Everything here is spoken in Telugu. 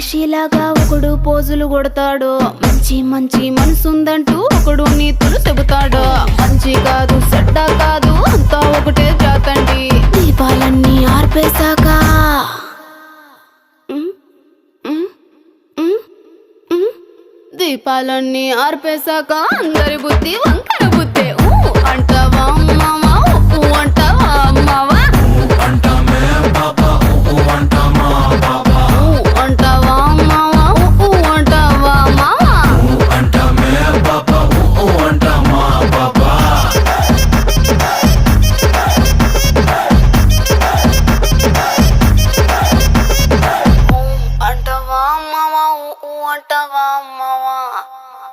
మనిషిలాగా ఒకడు పోజులు కొడతాడు, మంచి మంచి మనసుందంటూ ఒకడు నీతులు చెబుతాడు. మంచి కాదు చెడ్డ కాదు అంతా ఒకటే జాతండి. దీపాలన్నీ ఆర్పేశాక దీపాలన్నీ ఆర్పేశాక అందరి బుద్ధి వంకర బుద్ధి.